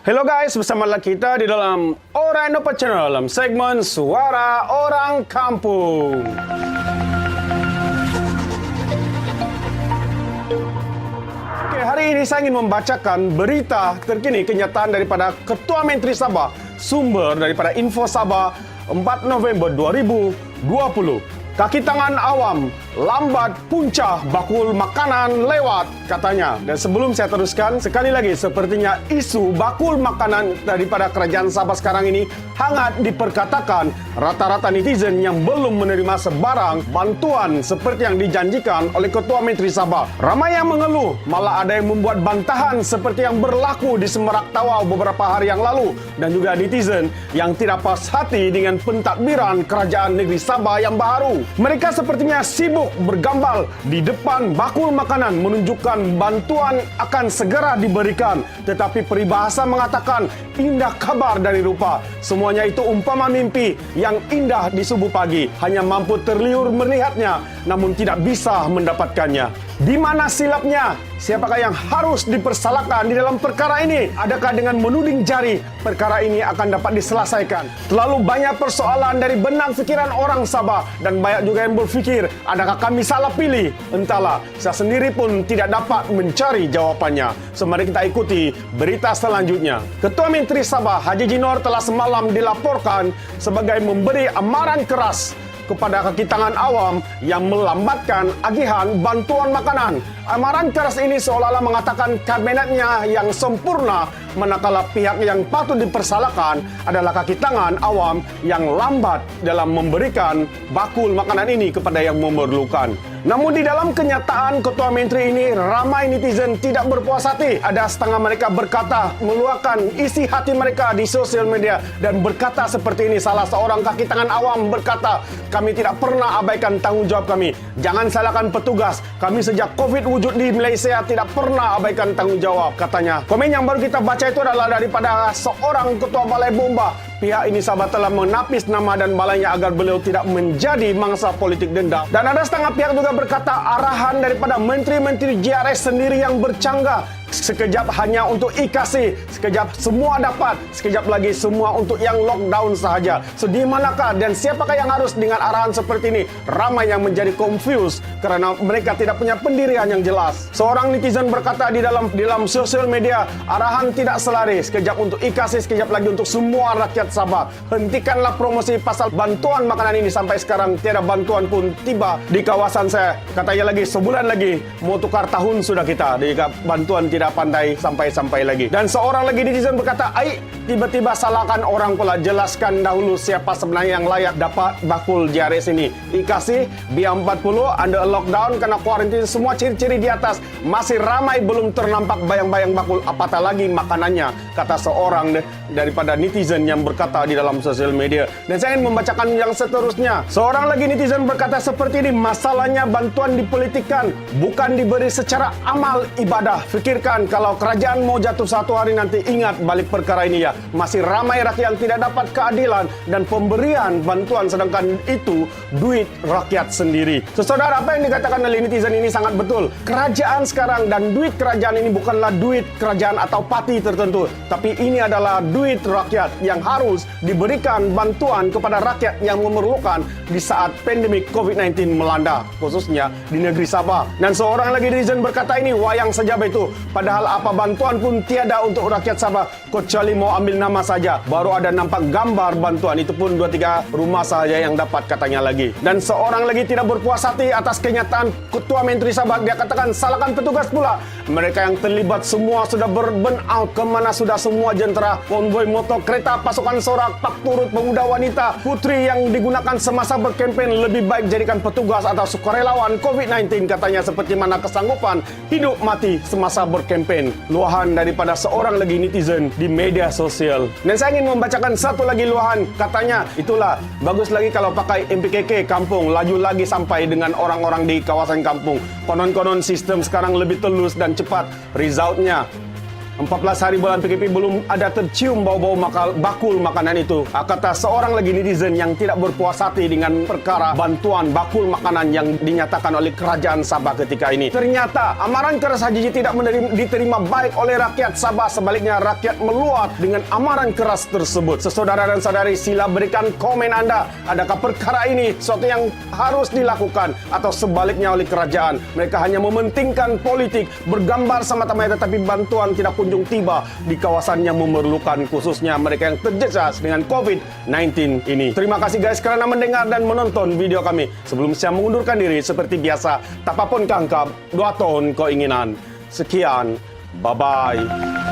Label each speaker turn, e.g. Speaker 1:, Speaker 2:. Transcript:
Speaker 1: Hello guys, bersama kita di dalam Ora Innova Channel dalam segmen Suara Orang Kampung. Oke, hari ini saya ingin membacakan berita terkini kenyataan daripada Ketua Menteri Sabah, sumber daripada Info Sabah 4 November 2020. Kaki tangan awam, lambat punca bakul makanan lewat, katanya. Dan sebelum saya teruskan, sekali lagi, sepertinya isu bakul makanan daripada kerajaan Sabah sekarang ini hangat diperkatakan rata-rata netizen yang belum menerima sebarang bantuan seperti yang dijanjikan oleh Ketua Menteri Sabah. Ramai yang mengeluh, malah ada yang membuat bantahan seperti yang berlaku di Semerak Tawau beberapa hari yang lalu. Dan juga netizen yang tidak puas hati dengan pentadbiran kerajaan negeri Sabah yang baru. Mereka sepertinya sibuk bergambal di depan bakul makanan menunjukkan bantuan akan segera diberikan. Tetapi peribahasa mengatakan indah kabar dari rupa. Semuanya itu umpama mimpi yang indah di subuh pagi. Hanya mampu terliur melihatnya namun tidak bisa mendapatkannya. Di mana silapnya? Siapakah yang harus dipersalahkan di dalam perkara ini? Adakah dengan menuding jari perkara ini akan dapat diselesaikan? Terlalu banyak persoalan dari benang fikiran orang Sabah dan banyak juga yang berfikir, adakah kami salah pilih? Entahlah, saya sendiri pun tidak dapat mencari jawapannya. So, mari kita ikuti berita selanjutnya. Ketua Menteri Sabah Haji Jinor telah semalam dilaporkan sebagai memberi amaran keras kepada kaki tangan awam yang melambatkan agihan bantuan makanan. Amaran keras ini seolah-olah mengatakan kabinetnya yang sempurna, manakala pihak yang patut dipersalahkan adalah kaki tangan awam yang lambat dalam memberikan bakul makanan ini kepada yang memerlukan. Namun di dalam kenyataan Ketua Menteri ini, ramai netizen tidak berpuas hati. Ada setengah mereka berkata, meluahkan isi hati mereka di sosial media dan berkata seperti ini. Salah seorang kaki tangan awam berkata, kami tidak pernah abaikan tanggungjawab kami. Jangan salahkan petugas. Kami sejak COVID wujud di Malaysia tidak pernah abaikan tanggungjawab, katanya. Komen yang baru kita baca itu adalah daripada seorang Ketua Balai Bomba. Pihak ini Sabah telah menapis nama dan balainya agar beliau tidak menjadi mangsa politik dendam. Dan ada setengah pihak juga berkata arahan daripada menteri-menteri JRS sendiri yang bercanggah. Sekejap hanya untuk IKC, sekejap semua dapat, sekejap lagi semua untuk yang lockdown sahaja. So, di manakah dan siapakah yang harus dengan arahan seperti ini? Ramai yang menjadi confused kerana mereka tidak punya pendirian yang jelas. Seorang netizen berkata di dalam sosial media, arahan tidak selaras, sekejap untuk IKC, sekejap lagi untuk semua rakyat Sabah. Hentikanlah promosi pasal bantuan makanan ini. Sampai sekarang tiada bantuan pun tiba di kawasan saya. Katanya lagi sebulan lagi mau tukar tahun sudah kita. Jika bantuan tidak pandai sampai-sampai lagi. Dan seorang lagi netizen berkata, tiba-tiba salahkan orang pula. Jelaskan dahulu siapa sebenarnya yang layak dapat bakul JRS ini. IKC, BIA40, under lockdown karena kuarantin, semua ciri-ciri di atas. Masih ramai belum ternampak bayang-bayang bakul, apatah lagi makanannya, kata seorang daripada netizen yang berkata di dalam sosial media. Dan saya ingin membacakan yang seterusnya. Seorang lagi netizen berkata seperti ini, masalahnya bantuan dipolitikkan, bukan diberi secara amal ibadah. Fikirkan kalau kerajaan mau jatuh satu hari nanti, ingat balik perkara ini ya. Masih ramai rakyat yang tidak dapat keadilan dan pemberian bantuan, sedangkan itu duit rakyat sendiri. Saudara, apa yang dikatakan oleh netizen ini sangat betul. Kerajaan sekarang dan duit kerajaan ini bukanlah duit kerajaan atau parti tertentu, tapi ini adalah duit rakyat yang harus diberikan bantuan kepada rakyat yang memerlukan di saat pandemik COVID-19 melanda, khususnya di negeri Sabah. Dan seorang lagi netizen berkata ini, wayang saja itu. Padahal apa bantuan pun tiada untuk rakyat Sabah, kecuali mau ambil nama saja. Baru ada nampak gambar bantuan, itu pun 2-3 rumah sahaja yang dapat, katanya lagi. Dan seorang lagi tidak berpuas hati atas kenyataan Ketua Menteri Sabah. Dia katakan salahkan petugas pula. Mereka yang terlibat semua sudah berburn out. Kemana sudah semua jentera, konvoi motor, kereta, pasukan sorak, pak turut, pemuda wanita, putri yang digunakan semasa berkempen. Lebih baik jadikan petugas atau sukarelawan COVID-19, katanya, seperti mana kesanggupan hidup mati semasa berkempen. Luahan daripada seorang lagi netizen di media sosial. Dan saya ingin membacakan satu lagi luahan. Katanya, itulah bagus lagi kalau pakai MPKK kampung, laju lagi sampai dengan orang-orang di kawasan kampung. Konon-konon sistem sekarang lebih telus dan cepat resultnya. 14 hari bulan PKP belum ada tercium bau-bau bakul makanan itu. Kata seorang lagi netizen yang tidak berpuas hati dengan perkara bantuan bakul makanan yang dinyatakan oleh kerajaan Sabah ketika ini. Ternyata amaran keras Haji tidak diterima baik oleh rakyat Sabah. Sebaliknya rakyat meluat dengan amaran keras tersebut. Saudara dan saudari, sila berikan komen anda. Adakah perkara ini sesuatu yang harus dilakukan atau sebaliknya oleh kerajaan? Mereka hanya mementingkan politik, bergambar semata-mata, tetapi bantuan tidak kunjung tiba di kawasan yang memerlukan, khususnya mereka yang terjejas dengan COVID-19 ini. Terima kasih guys kerana mendengar dan menonton video kami. Sebelum saya mengundurkan diri, seperti biasa, tapapun kangkap, dua tahun keinginan. Sekian, bye-bye.